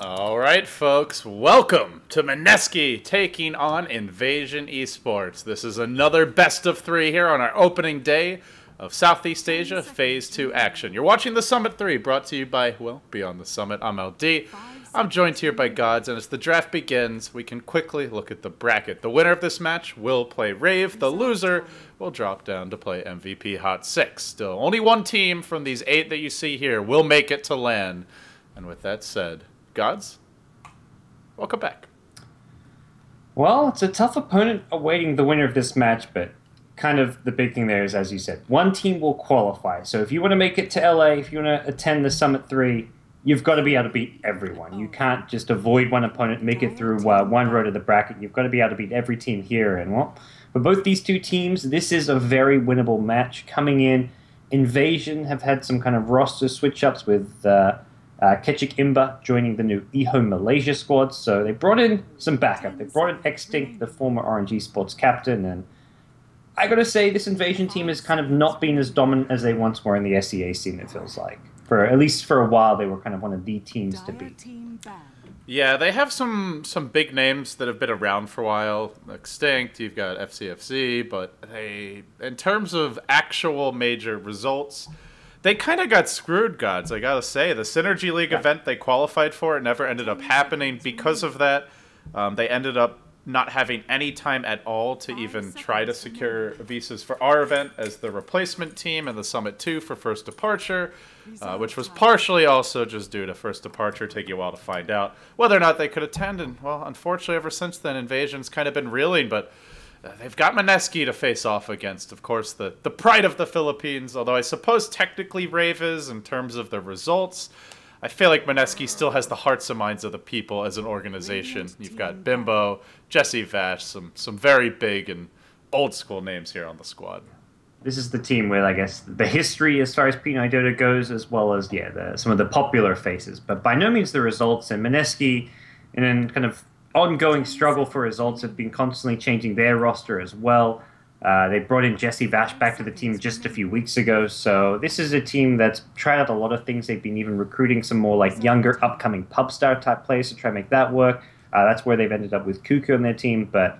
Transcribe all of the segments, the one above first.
All right, folks, welcome to Mineski taking on Invasion Esports. This is another best of three here on our opening day of Southeast Asia Phase 2 action. You're watching the Summit 3, brought to you by, well, Beyond the Summit. I'm LD. I'm joined here by GoDz, and as the draft begins, we can quickly look at the bracket. The winner of this match will play Rave. The loser will drop down to play MVP Hot 6. Still, only one team from these 8 that you see here will make it to LAN. And with that said, GoDz, welcome back. Well, it's a tough opponent awaiting the winner of this match, but kind of the big thing there is, as you said, one team will qualify. So if you want to make it to LA, if you want to attend the Summit 3, you've got to be able to beat everyone. You can't just avoid one opponent and make it through one road of the bracket. You've got to be able to beat every team here. And well, for both these two teams, this is a very winnable match. Coming in, Invasion have had some kind of roster switch-ups with Kechik Imba joining the new Eho Malaysia squad. So they brought in some backup. They brought in Extinct, the former RNG Sports captain, and I gotta say, this Invasion team has kind of not been as dominant as they once were in the SEA scene, it feels like. For at least for a while, they were kind of one of the teams to beat. Yeah, they have some big names that have been around for a while. Extinct, you've got FCFC, but they, in terms of actual major results, they kind of got screwed, GoDz, I gotta say. The Synergy League event they qualified for, it never ended up happening. Because of that, they ended up not having any time at all to even try to secure visas for our event as the replacement team and the Summit 2 for First Departure, which was partially also just due to First Departure taking a while to find out whether or not they could attend. And, well, unfortunately, ever since then, Invasion's kind of been reeling, but they've got Mineski to face off against, of course, the pride of the Philippines, although I suppose technically Rave is in terms of the results. I feel like Mineski still has the hearts and minds of the people as an organization. You've got Bimbo, Jesse Vash, some very big and old school names here on the squad. This is the team with, I guess, the history as far as P9 Dota goes, as well as, yeah, some of the popular faces. But by no means the results. And Mineski, in a kind of ongoing struggle for results, have been constantly changing their roster as well. They brought in Jesse Vash back to the team just a few weeks ago, so this is a team that's tried out a lot of things. They've been even recruiting some more like younger, upcoming pub star type players to try and make that work. That's where they've ended up with Cuckoo on their team, but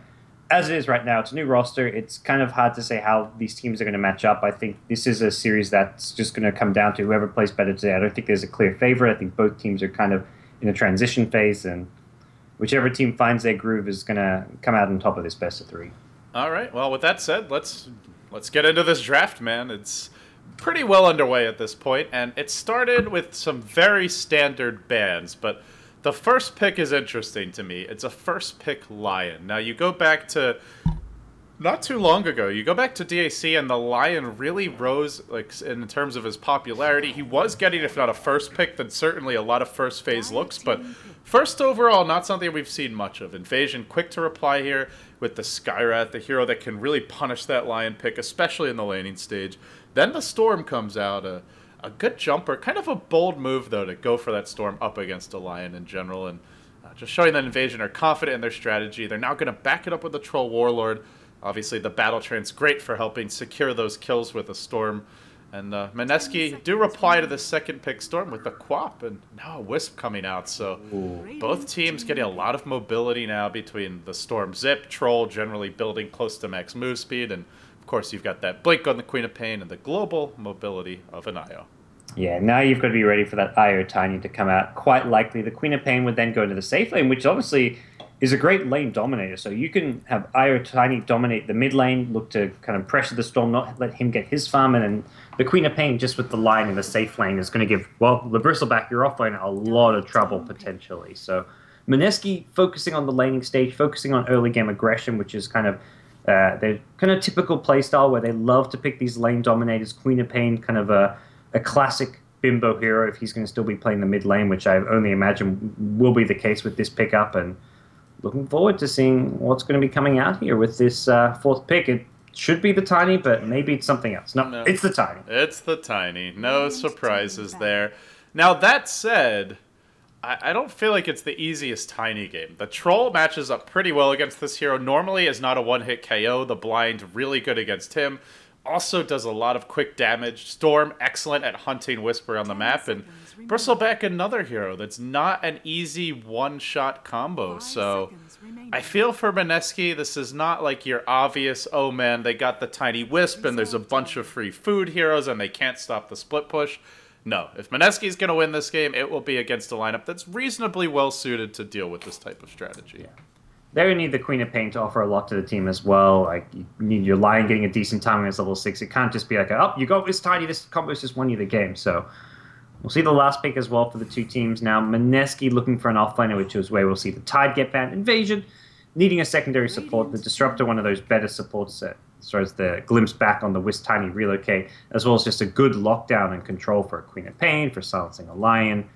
as it is right now, it's a new roster. It's kind of hard to say how these teams are going to match up. I think this is a series that's just going to come down to whoever plays better today. I don't think there's a clear favorite. I think both teams are kind of in a transition phase, and whichever team finds their groove is going to come out on top of this best of 3. All right. Well, with that said, let's get into this draft, man. It's pretty well underway at this point, and it started with some very standard bans, but the first pick is interesting to me. It's a first pick Lion. Now, you go back to not too long ago. You go back to DAC, and the Lion really rose like in terms of his popularity. He was getting, if not a first pick, then certainly a lot of first phase looks, but first overall, not something we've seen much of. Invasion quick to reply here with the Skyrat, the hero that can really punish that Lion pick, especially in the laning stage. Then the Storm comes out, a good jumper, kind of a bold move, though, to go for that Storm up against a Lion in general, and just showing that Invasion are confident in their strategy. They're now going to back it up with the Troll Warlord. Obviously, the Battle Trance, great for helping secure those kills with a Storm. And Mineski do reply to the second pick Storm with the Quap, and now a Wisp coming out. So both teams getting a lot of mobility now between the Storm Zip, Troll generally building close to max move speed, and of course you've got that Blink on the Queen of Pain and the global mobility of an IO. Yeah, now you've got to be ready for that IO Tiny to come out. Quite likely the Queen of Pain would then go into the safe lane, which obviously is a great lane dominator. So you can have IO Tiny dominate the mid lane, look to kind of pressure the Storm, not let him get his farm, and then the Queen of Pain just with the line in the safe lane is going to give, well, the Bristleback, your offlane, a lot of trouble potentially. So Mineski focusing on the laning stage, focusing on early game aggression, which is kind of their kind of typical playstyle where they love to pick these lane dominators. Queen of Pain, kind of a classic Bimbo hero if he's going to still be playing the mid lane, which I only imagine will be the case with this pickup. And looking forward to seeing what's going to be coming out here with this fourth pick. It should be the Tiny, but maybe it's something else. No, it's the Tiny. It's the Tiny. No surprises there. Now, that said, I don't feel like it's the easiest Tiny game. The Troll matches up pretty well against this hero. Normally is not a one-hit KO. The Blind really good against him. also does a lot of quick damage. Storm, excellent at hunting Whisper on the map. And Bristleback, another hero that's not an easy one-shot combo. So I feel for Mineski, this is not like your obvious, oh man, they got the tiny Wisp and there's a bunch of free food heroes and they can't stop the split push. No, if Mineski's going to win this game, it will be against a lineup that's reasonably well-suited to deal with this type of strategy. Yeah. They need the Queen of Pain to offer a lot to the team as well. Like, you need your Lion getting a decent time against level 6. It can't just be like, oh, you got this tiny, this combo's just won you the game. So we'll see the last pick as well for the two teams. Now, Mineski looking for an offlaner, which is where we'll see the Tide get banned. Invasion needing a secondary support. The Disruptor, one of those better supports that throws the glimpse back on the Wisp Tiny relocate, as well as just a good lockdown and control for a Queen of Pain, for silencing a Lion.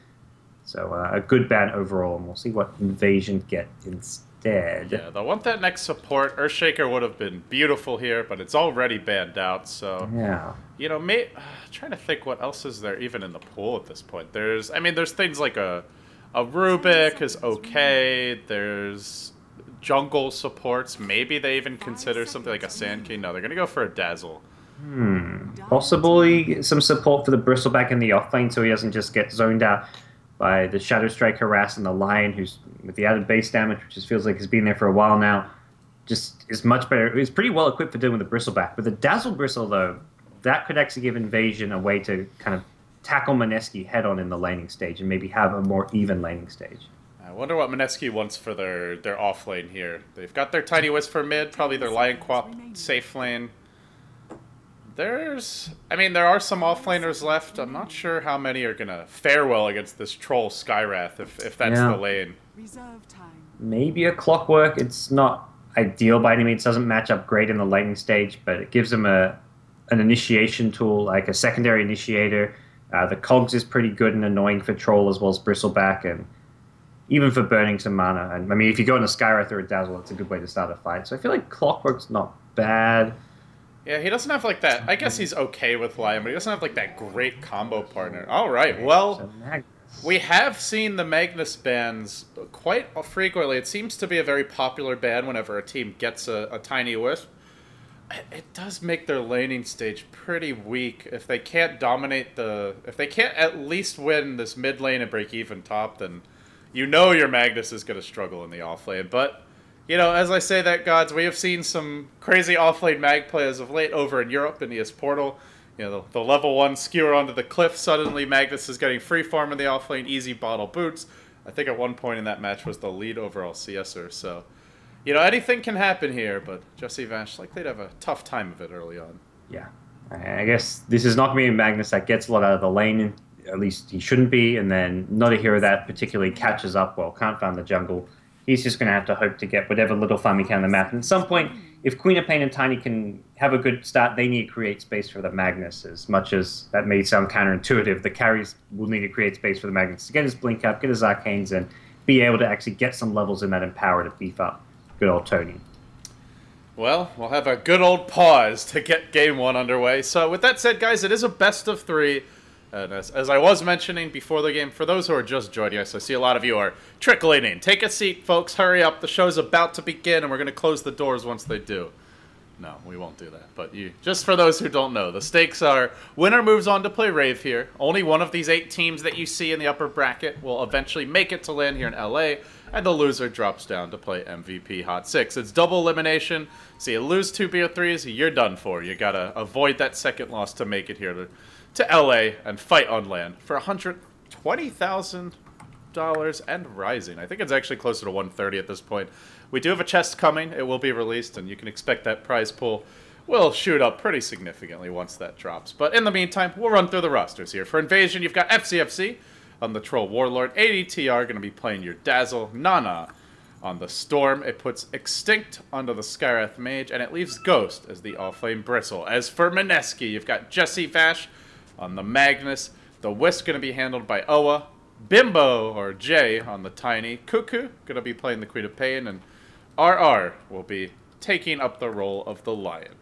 So a good ban overall, and we'll see what Invasion get instead. Yeah, they'll want that next support. Earthshaker would have been beautiful here, but it's already banned out, so... Yeah. You know, trying to think what else is there even in the pool at this point. There's things like a Rubik is okay. There's jungle supports. Maybe they even consider something like a Sand King. No, they're going to go for a Dazzle. Possibly some support for the Bristleback in the offlane so he doesn't just get zoned out by the Shadow Strike harass and the Lion, who's with the added base damage, which just feels like he's been there for a while now, just is much better. He's pretty well equipped for dealing with the Bristleback. With the Dazzle Bristle, though, that could actually give Invasion a way to kind of tackle Mineski head-on in the laning stage and maybe have a more even laning stage. I wonder what Mineski wants for their off lane here. They've got their Tiny Wisp for mid, probably their Lion Quap safe lane. There are some offlaners left. I'm not sure how many are going to fare well against this Troll Skywrath if that's the lane. Maybe a Clockwork. It's not ideal by any means. It doesn't match up great in the laning stage, but it gives them an initiation tool, like a secondary initiator. The Cogs is pretty good and annoying for Troll as well as Bristleback, and even for burning some mana. And I mean, if you go in a Skywrath or a Dazzle, it's a good way to start a fight. So I feel like Clockwork's not bad. Yeah, he doesn't have like that. I guess he's okay with Lion, but he doesn't have like that great combo partner. All right, well, we have seen the Magnus bans quite frequently. It seems to be a very popular ban whenever a team gets a Tiny Wisp. It does make their laning stage pretty weak. If they can't dominate if they can't at least win this mid lane and break even top, then you know your Magnus is going to struggle in the off lane. But, you know, as I say that, GoDz, we have seen some crazy off-lane mag play as of late over in Europe in ES Portal. You know, the level 1 skewer onto the cliff, suddenly Magnus is getting free farm in the off-lane, easy bottle boots. I think at one point in that match was the lead overall CSer, so... You know, anything can happen here, but Jesse Vash likely to have a tough time of it early on. Yeah. I guess this is not going to be a Magnus that gets a lot out of the lane, at least he shouldn't be, and then not a hero that particularly catches up well, can't farm the jungle. He's just going to have to hope to get whatever little farm he can on the map. And at some point, if Queen of Pain and Tiny can have a good start, they need to create space for the Magnus. As much as that may sound counterintuitive, the carries will need to create space for the Magnus to get his Blink up, get his Arcanes, and be able to actually get some levels in that Empower to beef up good old Tony. Well, we'll have a good old pause to get Game 1 underway. So with that said, guys, it is a best of 3. And as I was mentioning before the game, for those who are just joining us, I see a lot of you are trickling in. Take a seat, folks. Hurry up. The show's about to begin, and we're going to close the doors once they do. No, we won't do that. But just for those who don't know, the stakes are winner moves on to play Rave here. Only one of these 8 teams that you see in the upper bracket will eventually make it to land here in LA, and the loser drops down to play MVP Hot 6. It's double elimination. So you lose 2 BO3s, you're done for. You got to avoid that second loss to make it here to LA and fight on land for $120,000 and rising. I think it's actually closer to 130 at this point. We do have a chest coming. It will be released, and you can expect that prize pool will shoot up pretty significantly once that drops. But in the meantime, we'll run through the rosters here. For Invasion, you've got FCFC on the Troll Warlord. ADTR going to be playing your Dazzle. Nana on the Storm. It puts Extinct onto the Skywrath Mage, and it leaves Ghost as the off-lane Bristle. As for Mineski, you've got Jesse Vash on the Magnus. The Wisp going to be handled by Oa. Bimbo, or Jay, on the Tiny. Cuckoo going to be playing the Queen of Pain, and RR will be taking up the role of the Lion.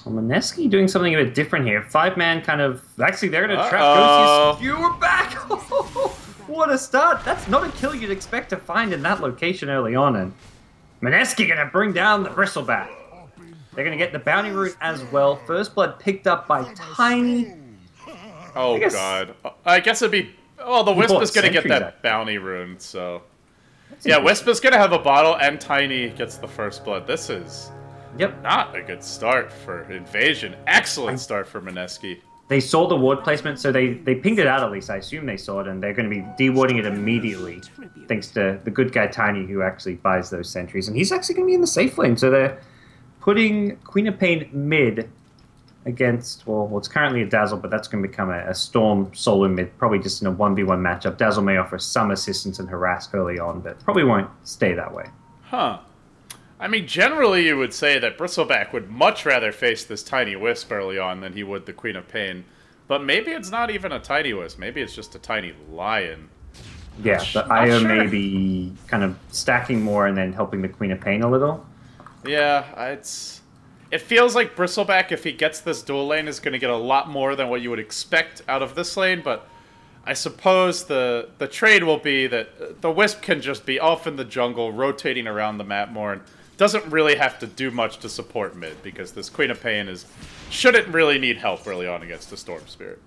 Well, Mineski doing something a bit different here. 5-man kind of... Actually, they're going to trap Ghost. You were back! What a start! That's not a kill you'd expect to find in that location early on, and Mineski going to bring down the Bristleback. They're going to get the bounty route as well. First blood picked up by Tiny. Oh, God. I guess it'd be... Oh, the Wisp is going to get that bounty rune, so... Yeah, Wisp is going to have a bottle, and Tiny gets the first blood. This is not a good start for Invasion. Excellent start for Mineski. They saw the ward placement, so they pinged it out at least. I assume they saw it, and they're going to be dewarding it immediately, thanks to the good guy Tiny, who actually buys those sentries. And he's actually going to be in the safe lane, so they're putting Queen of Pain mid against, well, it's currently a Dazzle, but that's going to become a Storm solo mid, probably just in a 1v1 matchup. Dazzle may offer some assistance and harass early on, but probably won't stay that way. Huh. I mean, generally you would say that Bristleback would much rather face this Tiny Wisp early on than he would the Queen of Pain. But maybe it's not even a Tiny Wisp. Maybe it's just a Tiny Lion. Yeah, the IO may be kind of stacking more and then helping the Queen of Pain a little. Yeah, it feels like Bristleback, if he gets this dual lane, is going to get a lot more than what you would expect out of this lane, but I suppose the trade will be that the Wisp can just be off in the jungle, rotating around the map more, and doesn't really have to do much to support mid, because this Queen of Pain shouldn't really need help early on against the Storm Spirit.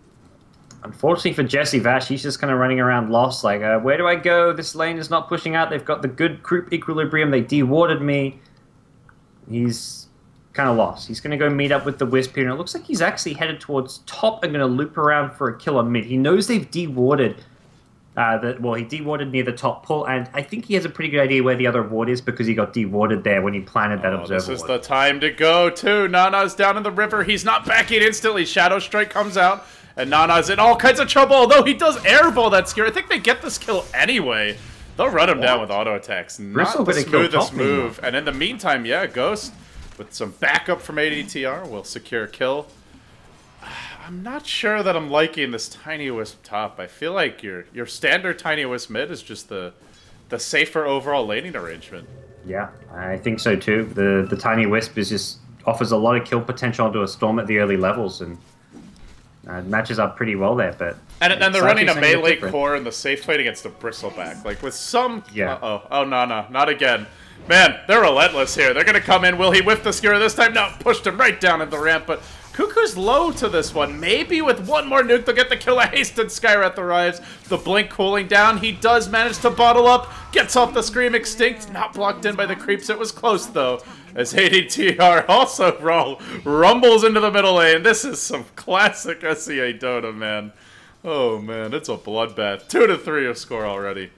Unfortunately for Jesse Vash, he's just kind of running around lost, like, where do I go? This lane is not pushing out. They've got the good group equilibrium. They dewarded me. He's kind of lost. He's going to go meet up with the Wisp here, and it looks like he's actually headed towards top and going to loop around for a kill on mid. He knows they've dewarded. He dewarded near the top pull, and I think he has a pretty good idea where the other ward is because he got dewarded there when he planted that observer This is the time to go, too. Nana's down in the river. He's not backing instantly. Shadow Strike comes out, and Nana's in all kinds of trouble, although he does airball that skill. I think they get this kill anyway. They'll run him down with auto attacks. Not the smoothest move. And in the meantime, yeah, Ghost, with some backup from ADTR, will secure a kill. I'm not sure that I'm liking this Tiny Wisp top. I feel like your standard Tiny Wisp mid is just the safer overall laning arrangement. Yeah, I think so too. The Tiny Wisp offers a lot of kill potential onto a Storm at the early levels, and matches up pretty well there. But and they're running a melee core in the safe lane against a Bristleback, like with some. Yeah. Oh no, not again. Man, they're relentless here. They're gonna come in. Will he whiff the skewer this time? No, pushed him right down in the ramp, but Cuckoo's low to this one. Maybe with one more nuke, they'll get the kill. A hasted Skywrath arrives. The blink cooling down. He does manage to bottle up. Gets off the Scream Extinct. Not blocked in by the creeps. It was close, though, as ADTR also rumbles into the middle lane. This is some classic SEA Dota, man. Oh, man, it's a bloodbath. 2-3 of score already.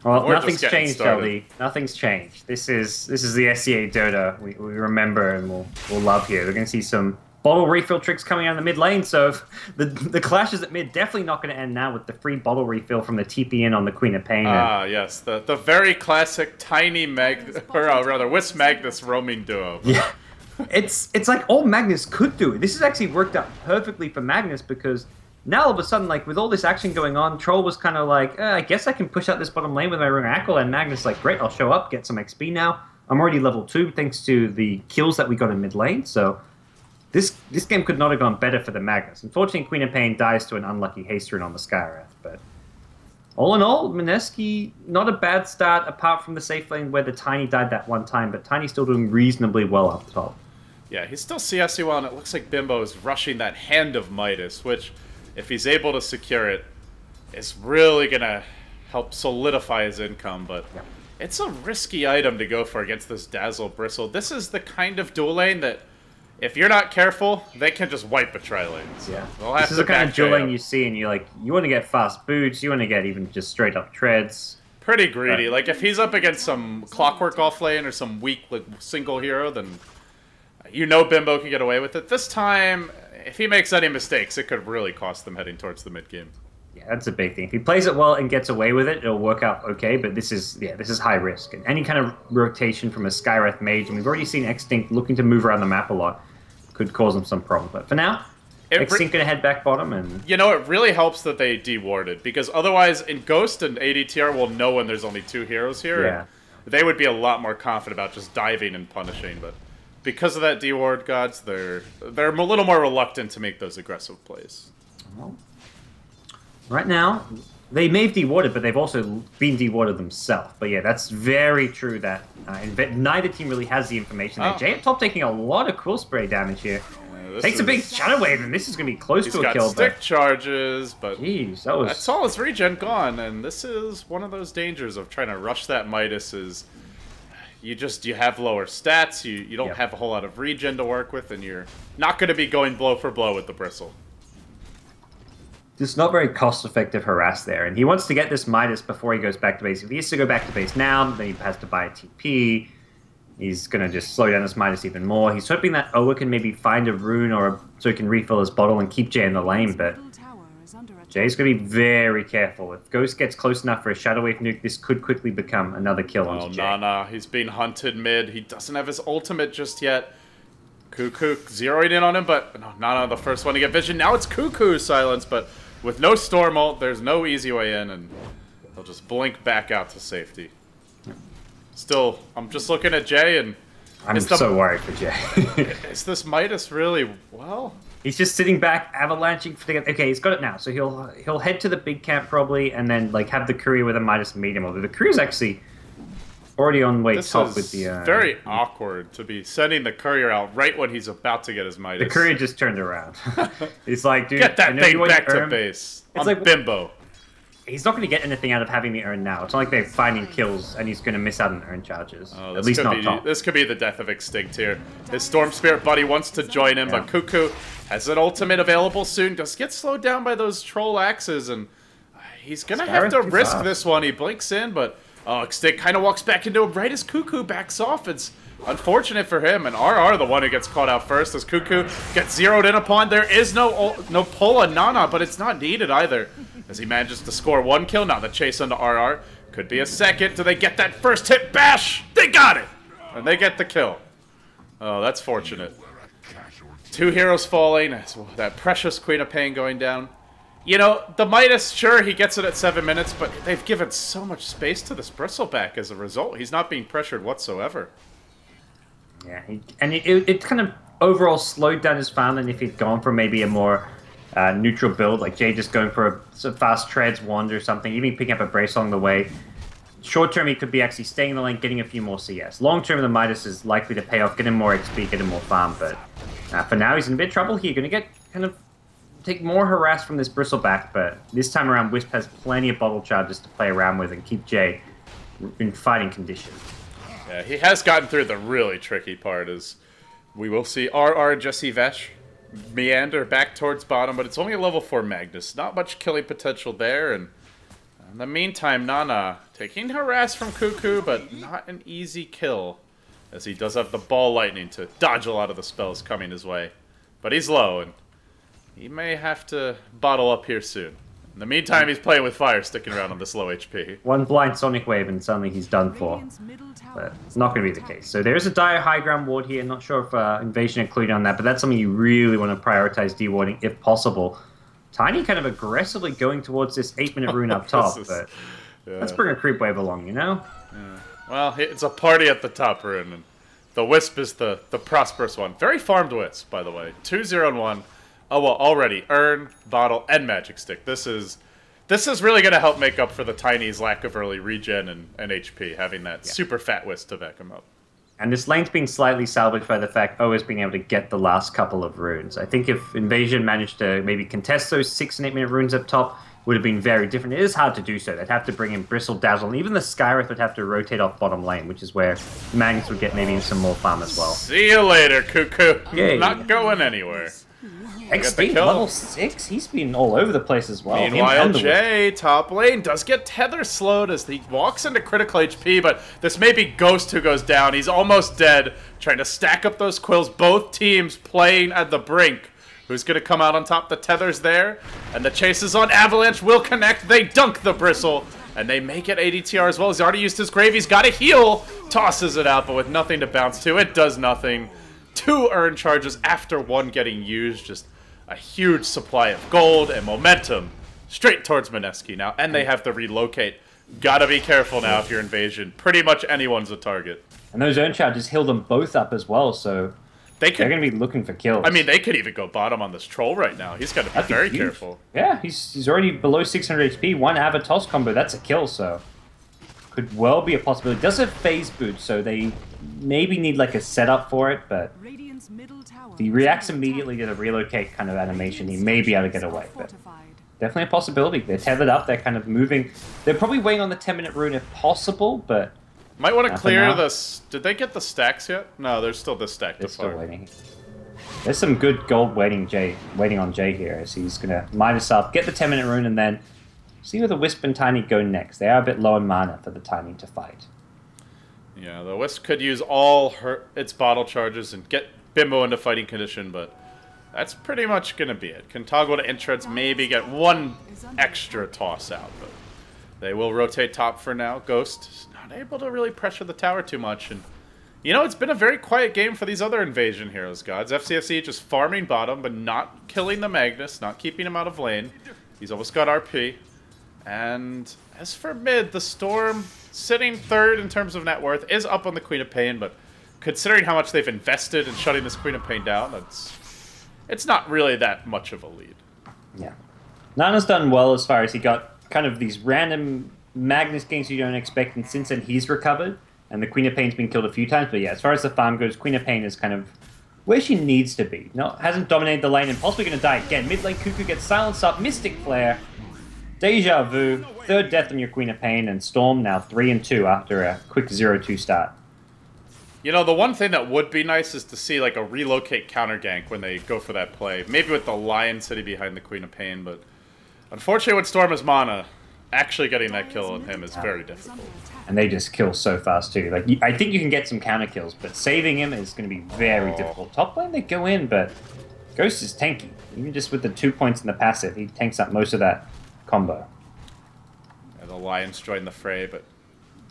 Well, nothing's changed, LD. Nothing's changed. This is the SEA Dota we remember and we'll love here. We're going to see some bottle refill tricks coming out in the mid lane, so the clashes at mid definitely not going to end now with the free bottle refill from the TP in on the Queen of Pain. Ah, yes, the very classic Tiny Wisp Magnus roaming duo. Yeah, it's like all Magnus could do. This has actually worked out perfectly for Magnus because now all of a sudden, like with all this action going on, Troll was kind of like, I guess I can push out this bottom lane with my Ring Ackle, and Magnus like, great, I'll show up, get some XP now. I'm already level 2 thanks to the kills that we got in mid lane, so this game could not have gone better for the Magnus. Unfortunately, Queen of Pain dies to an unlucky haste rune on the Skywrath, but all in all, Mineski, not a bad start apart from the safe lane where the Tiny died that one time, but Tiny's still doing reasonably well up top. Yeah, he's still CSE well, and it looks like Bimbo is rushing that Hand of Midas, which, if he's able to secure it, is really going to help solidify his income, but it's a risky item to go for against this Dazzle Bristle. This is the kind of dual lane that, if you're not careful, they can just wipe a tri-lanes. Yeah. This is the kind of dual lane you see and you want to get fast boots, you want to get even just straight up treads. Pretty greedy. Like, if he's up against some Clockwork off lane or some weak single hero, then you know Bimbo can get away with it. This time, if he makes any mistakes, it could really cost them heading towards the mid-game. Yeah, that's a big thing. If he plays it well and gets away with it, it'll work out okay, but this is high risk. And any kind of rotation from a Skywrath Mage, and we've already seen Extinct looking to move around the map a lot, could cause them some problems. But for now, Extinct gonna head back bottom, and you know, it really helps that they dewarded, because otherwise in Ghost and ADTR will know when there's only 2 heroes here. Yeah. They would be a lot more confident about just diving and punishing, but because of that deward, GoDz, they're a little more reluctant to make those aggressive plays. Well, right now, They may have dewatered, but they've also been dewatered themselves. But yeah, that's very true that neither team really has the information there. Jay at top taking a lot of Quill Spray damage here. Takes a big Shadow Wave, and this is going to be close to a kill. He's got stick charges, but jeez, that's all his regen gone, and this is one of those dangers of trying to rush that Midas is you have lower stats, you don't have a whole lot of regen to work with, and you're not going to be going blow for blow with the Bristle. It's not very cost-effective harass there, and he wants to get this Midas before he goes back to base. If he has to go back to base now, then he has to buy a TP. He's going to just slow down this Midas even more. He's hoping that Oa can maybe find a rune so he can refill his bottle and keep Jay in the lane, but Jay's going to be very careful. If Ghost gets close enough for a Shadow Wave nuke, this could quickly become another kill on Jay. Nana, he's being hunted mid. He doesn't have his ultimate just yet. Cuckoo zeroing in on him, but no, Nana the first one to get vision. Now it's Cuckoo's silence, but with no Storm ult, there's no easy way in, and they'll just blink back out to safety. Still, I'm just looking at Jay, and I'm so worried for Jay. Is this Midas really well? He's just sitting back, avalanching. Okay, he's got it now, so he'll head to the big camp probably, and then like have the courier with a Midas meet him. Although the courier's actually already on way top with the. Very awkward to be sending the courier out right when he's about to get his Midas. The courier just turned around. He's like, dude, get that thing back to base. It's like Bimbo. He's not going to get anything out of having the urn now. It's not like they're finding kills and he's going to miss out on urn charges. Oh, at least not top. This could be the death of Extinct here. His Storm Spirit buddy wants to join him, but Cuckoo has an ultimate available soon. Just gets slowed down by those troll axes, and he's going to have to risk this one. He blinks in, but Extinct kind of walks back into him right as Cuckoo backs off. It's unfortunate for him, and RR the one who gets caught out first as Cuckoo gets zeroed in upon. There is no pull on Nana, but it's not needed either, as he manages to score one kill. Now the chase onto RR. Could be a second. Do they get that first hit bash? They got it! And they get the kill. Oh, that's fortunate. Two heroes falling. That precious Queen of Pain going down. You know, the Midas, sure, he gets it at 7 minutes, but they've given so much space to this Bristleback as a result. He's not being pressured whatsoever. Yeah, and it kind of overall slowed down his farm than if he'd gone for maybe a more neutral build, like Jay just going for a fast treads wand or something, even picking up a brace along the way. Short term, he could be actually staying in the lane, getting a few more CS. Long term, the Midas is likely to pay off, get him more XP, get him more farm, but for now, he's in a bit of trouble here. Going to get take more harass from this Bristleback, but this time around, Wisp has plenty of bottle charges to play around with and keep Jay in fighting condition. Yeah, he has gotten through the really tricky part, as we will see RR Jesse Vesh meander back towards bottom, but it's only a level 4 Magnus. Not much killing potential there, and in the meantime, Nana taking harass from Cuckoo, but not an easy kill, as he does have the ball lightning to dodge a lot of the spells coming his way. But he's low, and he may have to bottle up here soon. In the meantime, he's playing with fire, sticking around on this low HP. One blind Sonic Wave and suddenly he's done for. But it's not going to be the case. So there is a dire high ground ward here. Not sure if Invasion included on that, but that's something you really want to prioritize dewarding if possible. Tiny kind of aggressively going towards this 8-minute rune up top, but let's bring a creep wave along, you know? Yeah. Well, it's a party at the top rune, and the Wisp is the prosperous one. Very farmed Wisp, by the way. 2-0-1. Oh, well, already. Urn, Bottle, and Magic Stick. This is really going to help make up for the Tiny's lack of early regen and HP, having that super fat Wisp to back him up. And this lane's been slightly salvaged by the fact Oa's being able to get the last couple of runes. I think if Invasion managed to maybe contest those 6 and 8-minute runes up top, would have been very different. It is hard to do so. They'd have to bring in Bristle, Dazzle, and even the Skywrath would have to rotate off bottom lane, which is where Magnus would get maybe some more farm as well. See you later, Cuckoo. Yay. Not going anywhere. XD level 6? He's been all over the place as well. Meanwhile, Jay, top lane, does get tether slowed as he walks into critical HP, but this may be Ghost who goes down. He's almost dead, trying to stack up those quills. Both teams playing at the brink. Who's going to come out on top? The tether's there, and the chase is on. Avalanche will connect. They dunk the Bristle, and they make it ADTR as well. He's already used his grave. He's got a heal. Tosses it out, but with nothing to bounce to. It does nothing. 2 urn charges after 1 getting used. Just a huge supply of gold and momentum straight towards Mineski now, and they have to relocate. Gotta be careful now if you're Invasion. Pretty much anyone's a target. And those urn charges heal them both up as well, so They're going to be looking for kills. I mean, they could even go bottom on this troll right now. He's got to be very careful. Yeah, he's already below 600 HP. One Avatos combo, that's a kill, so could well be a possibility. Does have phase boot, so they maybe need like a setup for it, but if he reacts immediately to the relocate kind of animation, he may be able to get away. But definitely a possibility. They're tethered up, they're kind of moving. They're probably waiting on the 10-minute rune if possible, but... Might want to clear this. Did they get the stacks yet? No, there's still this stack to far. They're still waiting. There's some good gold waiting on Jay here, so he's going to Midas up, get the 10-minute rune, and then see where the Wisp and Tiny go next. They are a bit low in mana for the Tiny to fight. Yeah, the Wisp could use all its bottle charges and get Bimbo into fighting condition, but that's pretty much going to be it. Can toggle to Intreads, maybe get one extra toss out, but they will rotate top for now. Ghost is not able to really pressure the tower too much, and you know, it's been a very quiet game for these other invasion heroes, gods. FCFC just farming bottom, but not killing the Magnus, not keeping him out of lane. He's almost got RP. And as for mid, the Storm, sitting third in terms of net worth, is up on the Queen of Pain, but considering how much they've invested in shutting this Queen of Pain down, it's not really that much of a lead. Yeah. Nana's done well as far as he got kind of these random Magnus games you don't expect, and since then he's recovered. And the Queen of Pain's been killed a few times, but yeah, as far as the farm goes, Queen of Pain is kind of where she needs to be. No, hasn't dominated the lane and possibly going to die again. Mid lane Cuckoo gets silenced up, Mystic Flare, Deja Vu, third death on your Queen of Pain, and Storm now 3-2 after a quick 0-2 start. You know, the one thing that would be nice is to see like a relocate counter gank when they go for that play. Maybe with the Lion City behind the Queen of Pain, but unfortunately with Storm as mana, actually getting that kill on him is very difficult. And they just kill so fast too. Like, I think you can get some counter kills, but saving him is going to be very difficult. Top lane they go in, but Ghost is tanky. Even just with the 2 points in the passive, he tanks up most of that combo. Yeah, the Lions joined the fray, but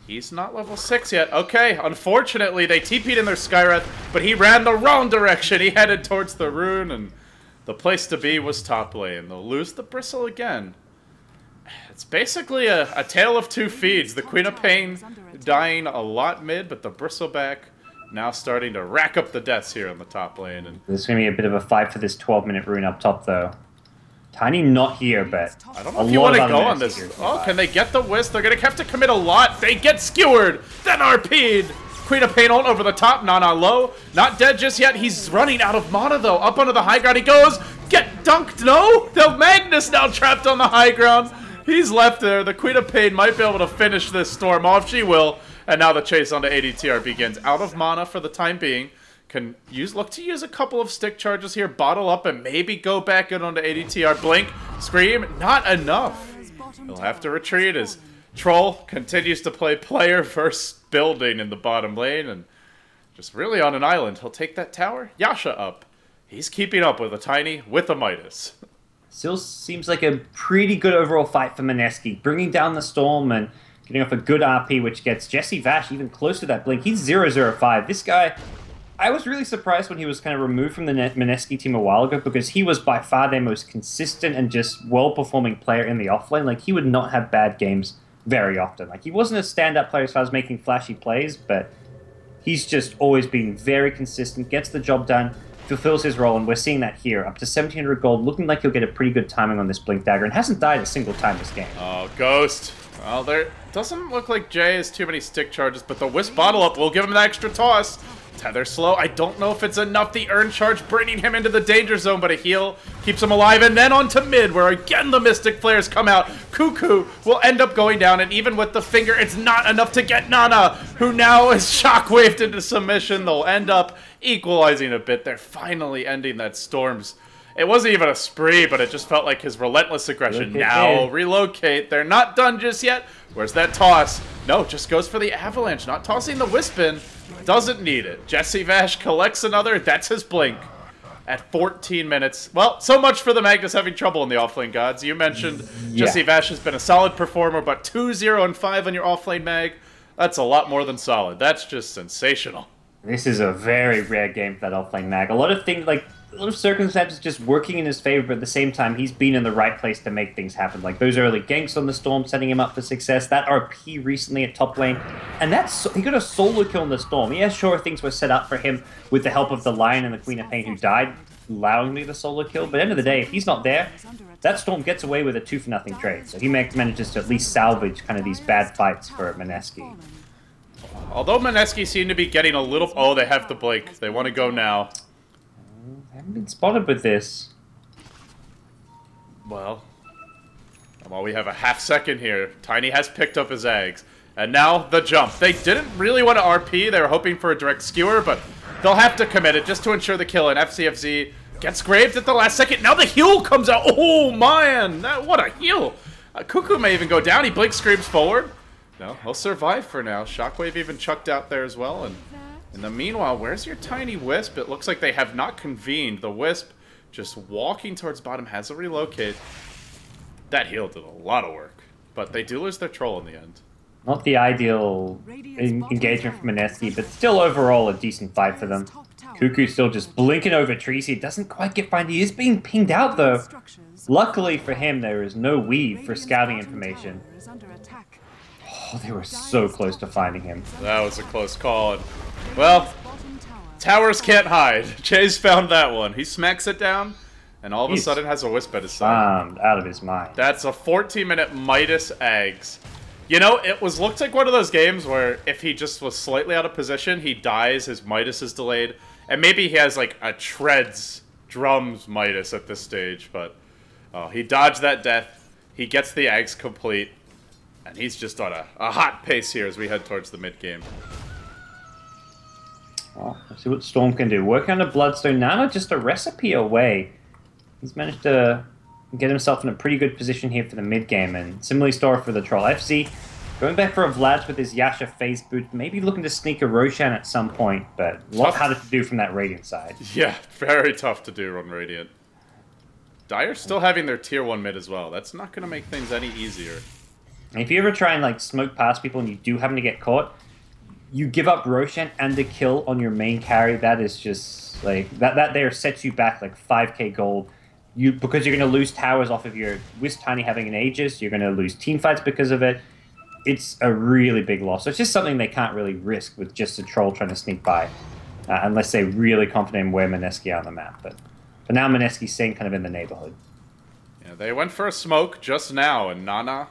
he's not level 6 yet. Okay, unfortunately they TP'd in their Skywrath, but he ran the wrong direction. He headed towards the rune, and the place to be was top lane. They'll lose the Bristle again. It's basically a tale of two feeds. The Queen of Pain dying a lot mid, but the Bristleback now starting to rack up the deaths here on the top lane. And there's going to be a bit of a fight for this 12-minute rune up top, though. Tiny not here, but I don't know if you want to go on this. Oh, can they get the Wisp? They're going to have to commit a lot. They get skewered, then RP'd. Queen of Pain ult over the top, Nana low. Not dead just yet. He's running out of mana, though. Up onto the high ground he goes. Get dunked, no? The Magnus now trapped on the high ground. He's left there. The Queen of Pain might be able to finish this Storm off. She will. And now the chase onto ADTR begins. Out of mana for the time being. Can look to use a couple of stick charges here. Bottle up and maybe go back in onto ADTR. Blink. Scream. Not enough. He'll have to retreat as Troll continues to play player versus building in the bottom lane. And just really on an island. He'll take that tower. Yasha up. He's keeping up with a Tiny with a Midas. Still seems like a pretty good overall fight for Mineski, bringing down the Storm and getting off a good RP, which gets Jesse Vash even close to that blink. He's 0-0-5. This guy, I was really surprised when he was kind of removed from the Mineski team a while ago, because he was by far their most consistent and just well-performing player in the offlane. Like, he would not have bad games very often. Like, he wasn't a stand-up player as far as making flashy plays, but he's just always been very consistent, gets the job done, fulfills his role, and we're seeing that here. Up to 1,700 gold, looking like he'll get a pretty good timing on this Blink Dagger, and hasn't died a single time this game. Oh, Ghost. Well, there doesn't look like Jay has too many stick charges, but the Wisp bottle up will give him that extra toss. Tether slow. I don't know if it's enough. The Urn Charge bringing him into the danger zone, but a heal keeps him alive. And then on to mid, where again the Mystic Flares come out. Cuckoo will end up going down, and even with the finger, it's not enough to get Nana, who now is shockwaved into submission. They'll end up equalizing a bit. They're finally ending that Storm's. It wasn't even a spree, but it just felt like his relentless aggression. Relocate. They're not done just yet. Where's that toss? No, just goes for the Avalanche, not tossing the Wisp in. Doesn't need it. Jesse Vash collects another. That's his blink at 14 minutes. Well, so much for the Magnus having trouble in the offlane, gods. You mentioned Jesse Vash has been a solid performer, but 2-0-5 on your offlane mag. That's a lot more than solid. That's just sensational. This is a very rare game for that offlane mag. A lot of things, like, a lot of circumstances just working in his favor, but at the same time, he's been in the right place to make things happen. Like those early ganks on the Storm, setting him up for success. That RP recently at top lane, and he got a solo kill on the Storm. Yeah, sure, things were set up for him with the help of the Lion and the Queen of Pain who died, allowing me the solo kill. But at the end of the day, if he's not there, that Storm gets away with a 2-for-0 trade. So he manages to at least salvage kind of these bad fights for Mineski. Although Mineski seemed to be getting a little... Oh, they have the blink. They want to go now. Haven't been spotted with this. Well, we have a half second here. Tiny has picked up his eggs. And now the jump. They didn't really want to RP. They were hoping for a direct skewer, but they'll have to commit it just to ensure the kill. And FCFZ gets graved at the last second. Now the heal comes out. Oh, man. What a heal. Cuckoo may even go down. He blink screams forward. No, he'll survive for now. Shockwave even chucked out there as well. And in the meanwhile, where's your tiny Wisp? It looks like they have not convened. The Wisp just walking towards bottom has a relocate. That heal did a lot of work. But they do lose their troll in the end. Not the ideal engagement for Mineski, but still overall a decent fight for them. Cuckoo still just blinking over trees. He doesn't quite get find. He is being pinged out though. Luckily for him, there is no weave for scouting information. Oh, they were so close to finding him. That was a close call. And, well, towers can't hide. Chase found that one. He smacks it down, and all of a sudden has a Wisp at his side. Out of his mind. That's a 14-minute Midas eggs. You know, it looked like one of those games where if he just was slightly out of position, he dies, his Midas is delayed, and maybe he has like a Treads drums Midas at this stage, but he dodged that death. He gets the eggs complete. And he's just on a hot pace here as we head towards the mid-game. Well, let's see what Storm can do. Working on a Bloodstone. Nana just a recipe away. He's managed to get himself in a pretty good position here for the mid-game. And similarly story for the Troll. FC going back for a Vlad with his Yasha phase boot. Maybe looking to sneak a Roshan at some point. But a lot harder to do from that Radiant side. Yeah, very tough to do on Radiant. Dire's still having their tier 1 mid as well. That's not going to make things any easier. If you ever try and like smoke past people and you do happen to get caught, you give up Roshan and the kill on your main carry. That is just like that there sets you back like 5k gold. Because you're going to lose towers off of your Wisp Tiny having an Aegis. You're going to lose team fights because of it. It's a really big loss. So it's just something they can't really risk with just a troll trying to sneak by, unless they're really confident in where Mineski are on the map. But for now, Mineski's staying kind of in the neighborhood. Yeah, they went for a smoke just now, and Nana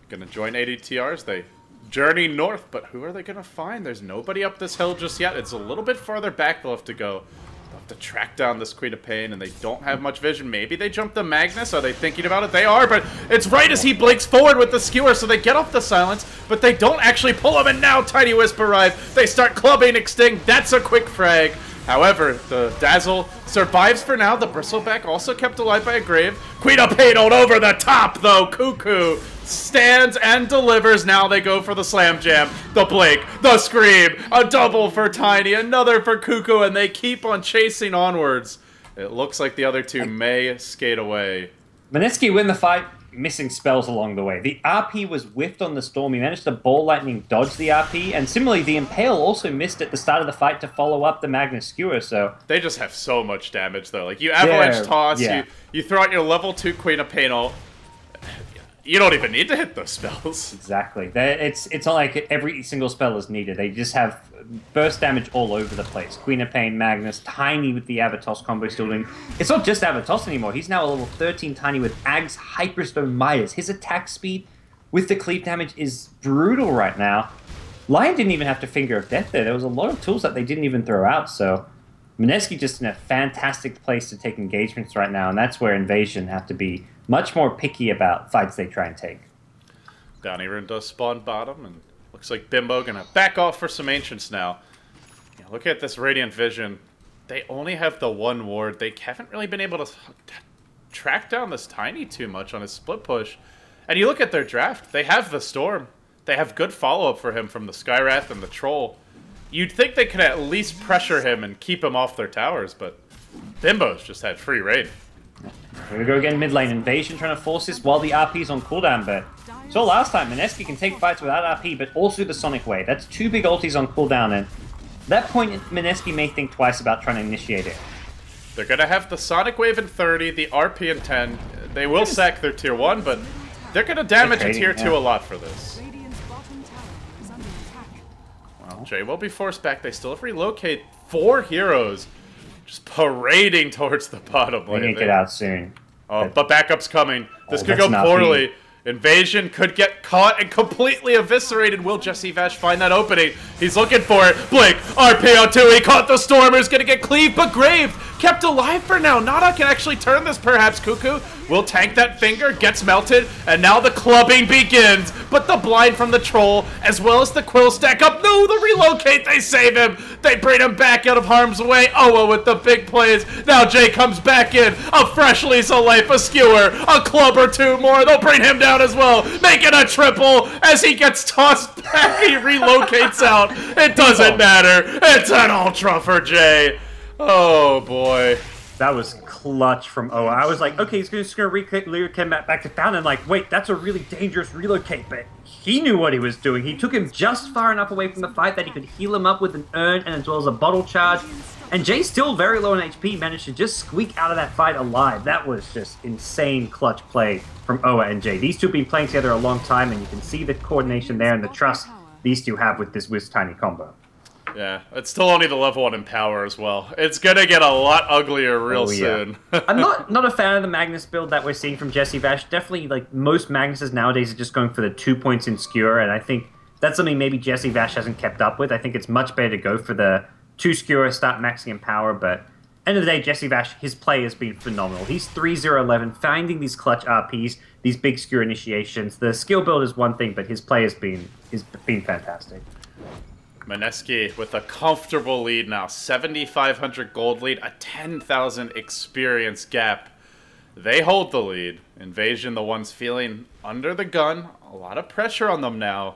gonna join ADTRs. They journey north, but who are they gonna find? There's nobody up this hill just yet. It's a little bit farther back they'll have to go. They'll have to track down this Queen of Pain, and they don't have much vision. Maybe they jump the Magnus. Are they thinking about it? They are, but it's right as he blinks forward with the skewer, so they get off the silence, but they don't actually pull him, and now Tiny Wisp arrive. They start clubbing Extinct. That's a quick frag. However, the Dazzle survives for now. The Bristleback also kept alive by a grave. Queen of Pain all over the top, though. Cuckoo stands and delivers. Now they go for the Slam Jam, the Blink, the Scream, a double for Tiny, another for Cuckoo, and they keep on chasing onwards. It looks like the other two may skate away. Mineski win the fight, missing spells along the way. The RP was whiffed on the Storm. He managed to Ball Lightning dodge the RP, and similarly, the Impale also missed at the start of the fight to follow up the Magnus Skewer, so... They just have so much damage, though. Like, you Avalanche Toss, you throw out your level 2 Queen of Pain ult. You don't even need to hit those spells. Exactly. It's not like every single spell is needed. They just have burst damage all over the place. Queen of Pain, Magnus, Tiny with the Avatos combo still doing... It's not just Avatos anymore. He's now a level 13 Tiny with Ags, Hyperstone, Midas. His attack speed with the cleave damage is brutal right now. Lion didn't even have to Finger of Death there. There was a lot of tools that they didn't even throw out, so... Mineski just in a fantastic place to take engagements right now, and that's where Invasion have to be much more picky about fights they try and take. Bounty Rune does spawn bottom, and looks like Bimbo gonna back off for some Ancients now. Yeah, look at this Radiant Vision. They only have the one ward. They haven't really been able to track down this Tiny too much on his split push. And you look at their draft, they have the Storm. They have good follow-up for him from the Skywrath and the Troll. You'd think they could at least pressure him and keep him off their towers, but Bimbo's just had free reign. Here we go again, mid lane. Invasion trying to force this while the RP's on cooldown, but so last time, Mineski can take fights without RP, but also the Sonic Wave. That's 2 big ultis on cooldown, and at that point, Mineski may think twice about trying to initiate it. They're going to have the Sonic Wave in 30, the RP in 10. They will sack their tier 1, but they're going to damage a tier 2 a lot for this. Well, Jay will be forced back. They still have relocate 4 heroes just parading towards the bottom lane. They need to get out soon. Oh, but backup's coming. This could that's go not poorly. me. Invasion could get caught and completely eviscerated. Will Jesse Vash find that opening? He's looking for it. Blink, RP on 2. He caught the Stormer's gonna get cleaved, but Grave kept alive for now. Nada can actually turn this, perhaps. Cuckoo will tank that finger, gets melted, and now the clubbing begins. But the blind from the troll, as well as the quill stack up. No, the relocate, they save him. They bring him back out of harm's way. Oa with the big plays. Now Jay comes back in. A fresh lease of life, a skewer, a club or 2 more. They'll bring him down as well. Make it a triple as he gets tossed back. He relocates out. It doesn't matter. It's an ultra for Jay. Oh, boy. That was clutch from Oa. I was like, okay, he's just going to relocate back to town, and like, wait, that's a really dangerous relocate, but he knew what he was doing. He took him just far enough away from the fight that he could heal him up with an urn and as well as a bottle charge. And Jay, still very low in HP, managed to just squeak out of that fight alive. That was just insane clutch play from Oa and Jay. These two have been playing together a long time, and you can see the coordination there and the trust these two have with this Wiz Tiny combo. Yeah, it's still only the level 1 in power as well. It's gonna get a lot uglier real soon. I'm not a fan of the Magnus build that we're seeing from Jesse Vash. Definitely, like, most Magnuses nowadays are just going for the 2 points in skewer, and I think that's something maybe Jesse Vash hasn't kept up with. I think it's much better to go for the 2 skewer, start maxing in power, but end of the day, Jesse Vash, his play has been phenomenal. He's 3-0-11, finding these clutch RPs, these big skewer initiations. The skill build is one thing, but his play has been fantastic. Mineski with a comfortable lead now. 7,500 gold lead, a 10,000 experience gap. They hold the lead. Invasion, the ones feeling under the gun. A lot of pressure on them now.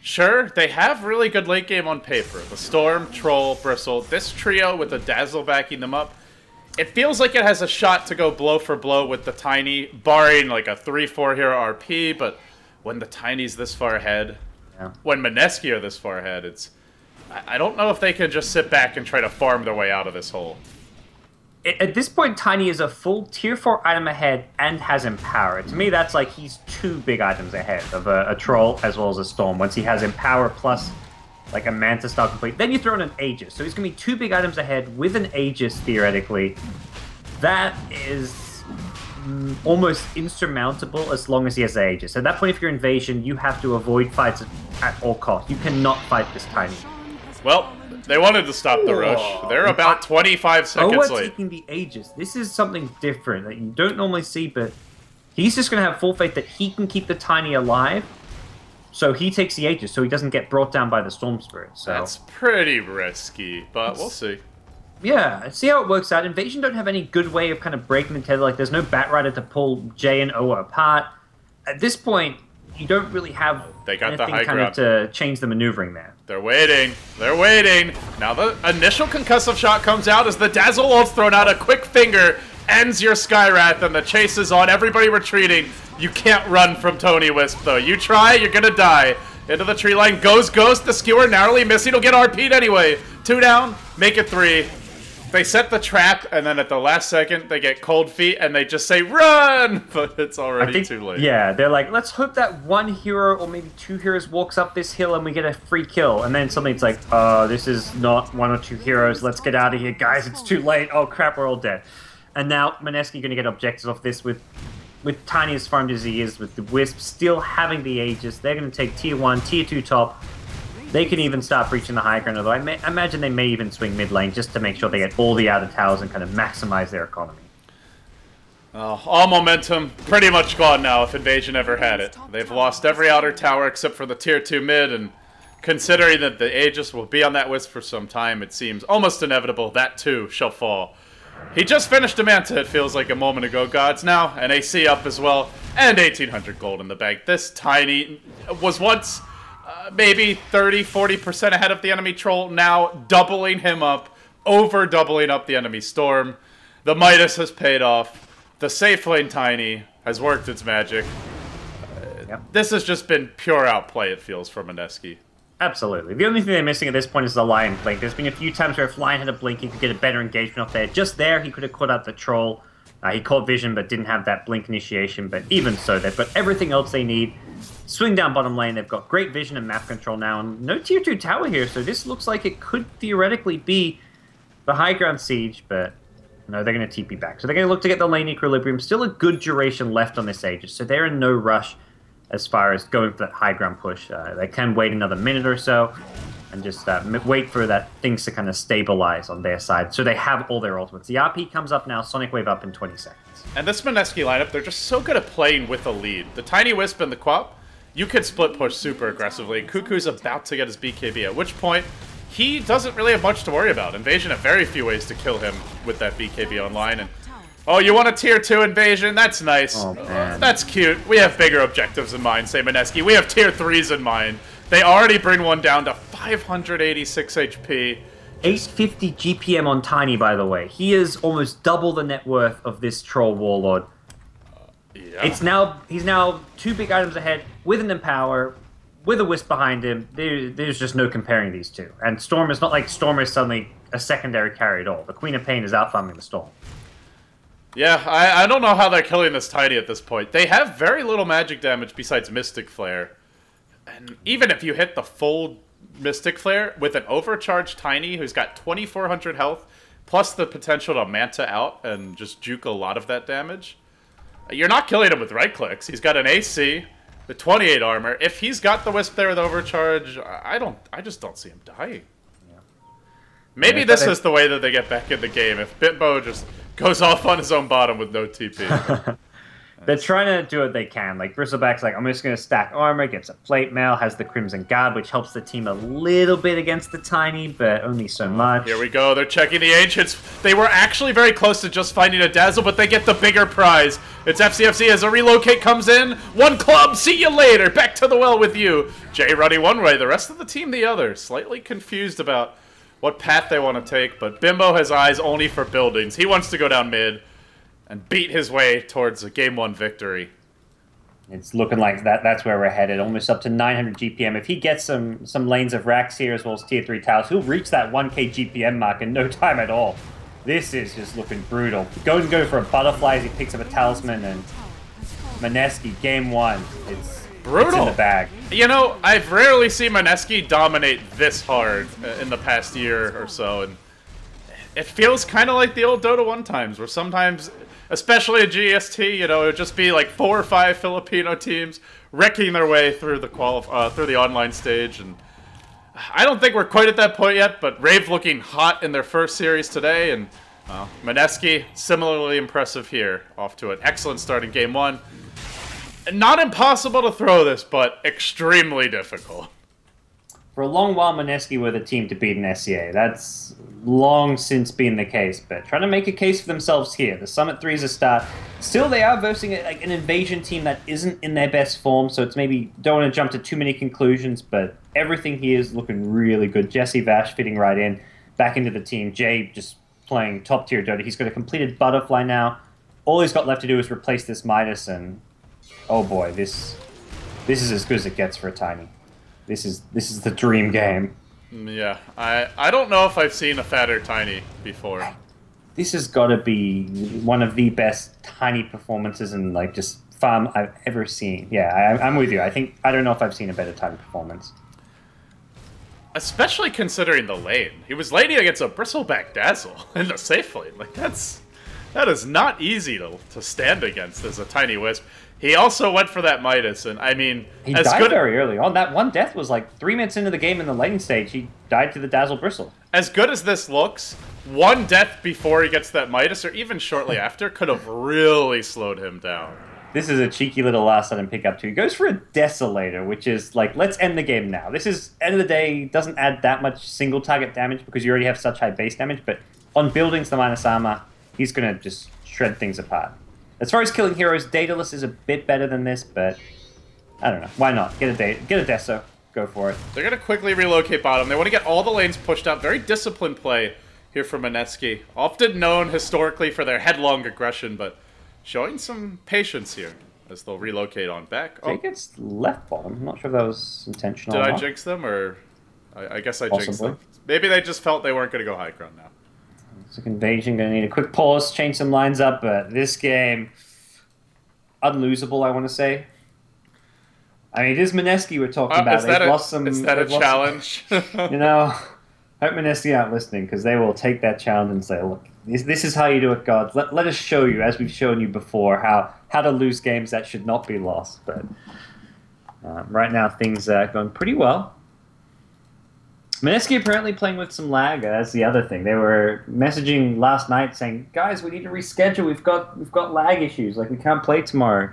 Sure, they have really good late game on paper. The Storm, Troll, Bristle. This trio with the Dazzle backing them up. It feels like it has a shot to go blow for blow with the Tiny, barring like a 3-4 hero RP, but when the Tiny's this far ahead... Yeah. When Mineski are this far ahead, I don't know if they can just sit back and try to farm their way out of this hole. At this point, Tiny is a full tier 4 item ahead and has Empower. To me, that's like he's 2 big items ahead of a Troll as well as a Storm. Once he has Empower plus like a Manta style complete, then you throw in an Aegis. So he's going to be 2 big items ahead with an Aegis, theoretically. That is almost insurmountable as long as he has the Aegis. At that point, if you're Invasion, you have to avoid fights at all costs. You cannot fight this Tiny. Well, they wanted to stop the rush. They're about 25 seconds late. Taking the Aegis. This is something different that you don't normally see, but he's just going to have full faith that he can keep the Tiny alive. So he takes the Aegis, so he doesn't get brought down by the Storm Spirit. So that's pretty risky, but we'll see. Yeah, see how it works out. Invasion don't have any good way of kind of breaking the tether. Like, there's no Batrider to pull Jay and Oa apart. At this point, you don't really have anything kind of to change the maneuvering there. They're waiting. They're waiting. Now the initial concussive shot comes out as the Dazzle ult's thrown out. A quick finger ends your Skywrath, and the chase is on. Everybody retreating. You can't run from Tony Wisp, though. You try, you're gonna die. Into the tree line goes Ghost. The skewer narrowly missing. He'll get RP'd anyway. 2 down. Make it 3. They set the trap, and then at the last second, they get cold feet, and they just say, run! But it's already too late. Yeah, they're like, let's hope that 1 hero or maybe 2 heroes walks up this hill and we get a free kill. And then something's like, this is not 1 or 2 heroes. Let's get out of here, guys. It's too late. Oh, crap, we're all dead. And now Mineski going to get objectives off this with Tiny as farmed as he is, with the Wisp still having the Aegis. They're going to take tier 1, tier 2 top. They can even start breaching the high ground, although I imagine they may even swing mid lane just to make sure they get all the outer towers and kind of maximize their economy. All momentum pretty much gone now if Invasion ever had it. They've lost every outer tower except for the tier 2 mid, and considering that the Aegis will be on that Wisp for some time, it seems almost inevitable that too shall fall. He just finished a Manta, it feels like a moment ago. GoDz now, an AC up as well, and 1,800 gold in the bag. This Tiny was once... maybe 30-40% ahead of the enemy Troll, now doubling him up, over doubling up the enemy Storm. The Midas has paid off. The safe lane Tiny has worked its magic. This has just been pure outplay, it feels, from Mineski. Absolutely. The only thing they're missing at this point is the Lion Blink. There's been a few times where if Lion had a blink, he could get a better engagement off there. Just there, he could have caught out the troll. He caught vision, but didn't have that blink initiation. But even so, they've got everything else they need. Swing down bottom lane. They've got great vision and map control now, and no tier 2 tower here. So this looks like it could theoretically be the high ground siege, but no, they're going to TP back. So they're going to look to get the lane equilibrium. Still a good duration left on this Aegis, so they're in no rush as far as going for that high ground push. They can wait another minute or so and just wait for that things to kind of stabilize on their side. So they have all their ultimates. The RP comes up now, Sonic Wave up in 20 seconds. And this Mineski lineup, they're just so good at playing with a lead. The Tiny Wisp and the Quap, you could split push super aggressively. Cuckoo's about to get his BKB, at which point he doesn't really have much to worry about. Invasion have very few ways to kill him with that BKB online, and oh, you want a tier 2 invasion? That's nice. Oh, man. That's cute. We have bigger objectives in mind, say Mineski. We have tier 3s in mind. They already bring one down to 586 HP. 850 GPM on Tiny, by the way. He is almost double the net worth of this Troll Warlord. Yeah. He's now 2 big items ahead, with an Empower, with a Wisp behind him. There's just no comparing these two. And Storm is not like Storm is suddenly a secondary carry at all. The Queen of Pain is out-farming the Storm. Yeah, I don't know how they're killing this Tiny at this point. They have very little magic damage besides Mystic Flare. And even if you hit the full Mystic Flare with an overcharged Tiny who's got 2,400 health, plus the potential to Manta out and just juke a lot of that damage, you're not killing him with right clicks. He's got an AC, the 28 armor. If he's got the Wisp there with overcharge, I just don't see him dying. Yeah. Maybe this is the way that they get back in the game. If Bitbo just goes off on his own bottom with no TP. They're trying to do what they can. Like, Bristleback's like, I'm just going to stack armor, gets a plate mail, has the Crimson Guard, which helps the team a little bit against the Tiny, but only so much. Here we go. They're checking the Ancients. They were actually very close to just finding a Dazzle, but they get the bigger prize. It's FCFC as a relocate comes in. One club, see you later. Back to the well with you. Jay running one way, the rest of the team the other. Slightly confused about what path they want to take, but Bimbo has eyes only for buildings. He wants to go down mid and beat his way towards a Game 1 victory. It's looking like that's where we're headed, almost up to 900 GPM. If he gets some lanes of racks here as well as tier 3 towers, he'll reach that 1k GPM mark in no time at all. This is just looking brutal. Go for a butterfly as he picks up a talisman, and Mineski, Game 1. It's brutal. It's in the bag. You know, I've rarely seen Mineski dominate this hard in the past year or so, and it feels kind of like the old Dota 1 times, where sometimes, especially at GST, you know, it would just be like 4 or 5 Filipino teams wrecking their way through the online stage, and I don't think we're quite at that point yet, but Rave looking hot in their first series today, and Mineski similarly impressive here, off to an excellent start in Game 1. Not impossible to throw this, but extremely difficult. For a long while, Mineski were the team to beat in SCA. That's long since been the case, but trying to make a case for themselves here. The Summit 3 is a start. Still, they are versing like an Invasion team that isn't in their best form, so it's maybe don't want to jump to too many conclusions, but everything here is looking really good. Jesse Vash fitting right in, back into the team. Jay just playing top-tier Dota. He's got a completed Butterfly now. All he's got left to do is replace this Midas, and oh boy, this is as good as it gets for a Tiny. This is the dream game. Yeah, I don't know if I've seen a fatter Tiny before. This has got to be one of the best Tiny performances and like just farm I've ever seen. Yeah, I'm with you. I don't know if I've seen a better Tiny performance. Especially considering the lane. He was laning against a Bristleback Dazzle in the safe lane. Like that is not easy to stand against as a Tiny Wisp. He also went for that Midas, and I mean, he died very early on. That one death was like 3 minutes into the game in the laning stage. He died to the Dazzle Bristle. As good as this looks, one death before he gets that Midas, or even shortly after, could have really slowed him down. This is a cheeky little last item pick up too. He goes for a Desolator, which is like, let's end the game now. This is, end of the day, doesn't add that much single target damage because you already have such high base damage, but on buildings the minus armor, he's going to just shred things apart. As far as killing heroes, Daedalus is a bit better than this, but I don't know. Why not? Get a Deso. Go for it. They're going to quickly relocate bottom. They want to get all the lanes pushed out. Very disciplined play here from Mineski. Often known historically for their headlong aggression, but showing some patience here as they'll relocate on back. Jake gets left bottom. I'm not sure if that was intentional. Did I jinx them, or...? I guess I jinxed Possibly. them. Maybe they just felt they weren't going to go high ground now. Looks like Invasion going to need a quick pause, change some lines up, but this game, unlosable, I want to say. I mean, it is Mineski we're talking about. They've lost some. Is that a challenge? You know, I hope Mineski aren't listening because they will take that challenge and say, look, this is how you do it, GoDz. Let us show you, as we've shown you before, how to lose games that should not be lost. But right now, things are going pretty well. Mineski apparently playing with some lag. That's the other thing. They were messaging last night saying, guys, we need to reschedule. We've got lag issues. Like, we can't play tomorrow.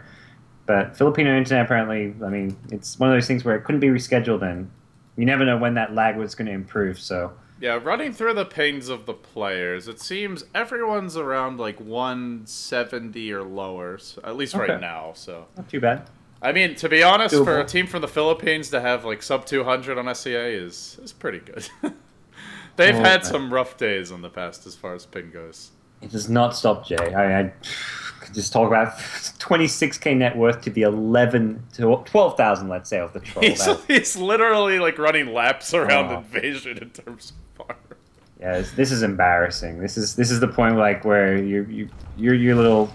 But Filipino internet apparently, I mean, it's one of those things where it couldn't be rescheduled, and you never know when that lag was going to improve, so... Yeah, running through the pings of the players, it seems everyone's around, like, 170 or lower, so, at least right now, so... Not too bad. I mean, to be honest, Doable. for a team from the Philippines to have, like, sub 200 on SEA is pretty good. They've had some rough days in the past as far as ping goes. It does not stop, Jay. I could just talk about 26k net worth to the 11 to 12,000, let's say, of the troll. He's literally, like, running laps around Invasion in terms of farm. Yeah, this is embarrassing. This is the point, like, where your little...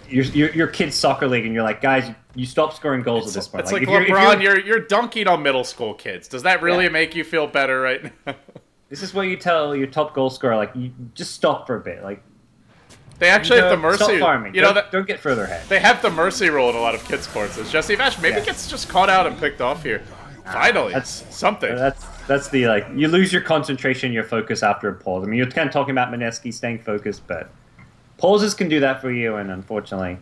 Your kid's soccer league, and you're like, guys, you stop scoring goals at this point. It's like LeBron, you're dunking on middle school kids. Does that really make you feel better right now? This is what you tell your top goal scorer, like, you just stop for a bit. Like, they actually have the mercy. Stop farming. You know, don't get further ahead. They have the mercy rule in a lot of kids' sports. As Jesse Vash maybe gets just caught out and picked off here. Finally, that's something. That's the, like, you lose your concentration, your focus after a pause. I mean, you're kind of talking about Mineski staying focused, but pauses can do that for you, and unfortunately,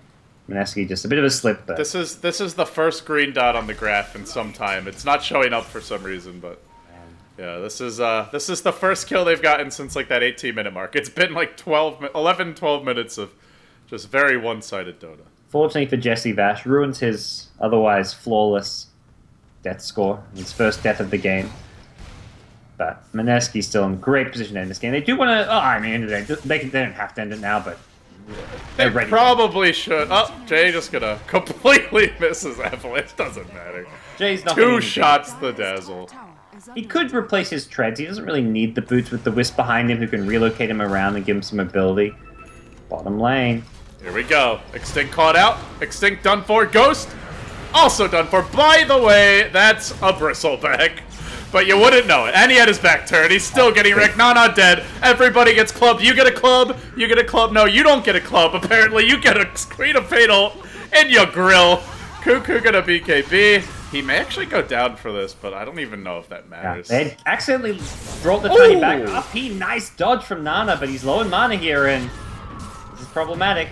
Mineski just a bit of a slip. But this is the first green dot on the graph in some time. It's not showing up for some reason, but yeah, this is the first kill they've gotten since like that 18-minute mark. It's been like 12 minutes of just very one-sided Dota. Fortunately for Jesse Vash, ruins his otherwise flawless death score, his first death of the game. But Mineski's still in great position to end this game. They do want to... Oh, I mean, they don't have to end it now, but they probably should. Oh, Jay just gonna completely miss his avalanche. Doesn't matter. Jay's not 2 shots the dazzle. He could replace his treads. He doesn't really need the boots with the wisp behind him who can relocate him around and give him some ability. Bottom lane. Here we go. Extinct caught out. Extinct done for. Ghost also done for. By the way, that's a bristleback. But you wouldn't know it. And he had his back turned. He's still getting wrecked. Nana dead. Everybody gets clubbed. You get a club. You get a club. No, you don't get a club. Apparently, you get a Queen of Fatal in your grill. Cuckoo gonna BKB. He may actually go down for this, but I don't even know if that matters. Yeah, they accidentally brought the Tiny back up. Nice dodge from Nana, but he's low in mana here, and this is problematic.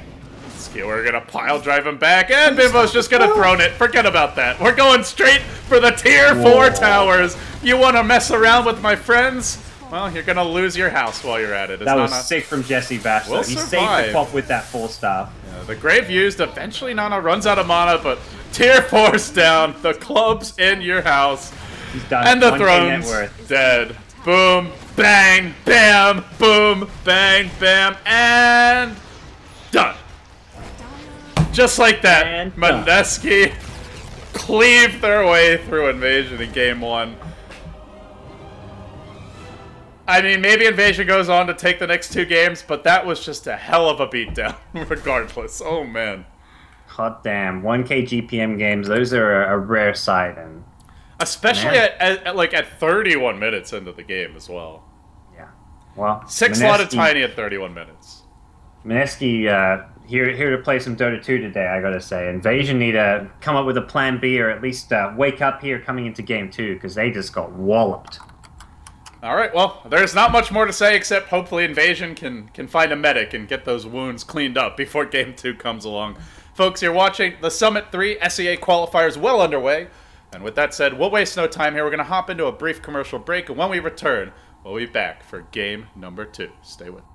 We're gonna pile drive him back, and Bimbo's just gonna throne it. Forget about that. We're going straight for the tier 4 towers. You wanna mess around with my friends? Well, you're gonna lose your house while you're at it. That was sick from Jesse Vash. He saved the pop with that 4-star. Yeah, the Grave used. Eventually, Nana runs out of mana, but tier 4's down. The club's in your house. He's done. And the throne's dead. Boom, bang, bam, boom, bang, bam, and done. Just like that, Mineski cleaved their way through Invasion in Game 1. I mean, maybe Invasion goes on to take the next 2 games, but that was just a hell of a beatdown, regardless. Oh, man. Hot damn. 1K GPM games, those are a rare sight. And especially at 31 minutes into the game as well. Yeah. Well, 6 slotted Tiny at 31 minutes. Mineski, here to play some Dota 2 today, I gotta say. Invasion need to come up with a plan B, or at least wake up here coming into Game 2, because they just got walloped. Alright, well, there's not much more to say, except hopefully Invasion can find a medic and get those wounds cleaned up before Game 2 comes along. Folks, you're watching the Summit 3 SEA qualifiers well underway. And with that said, we'll waste no time here. We're going to hop into a brief commercial break, and when we return, we'll be back for Game number 2. Stay with us.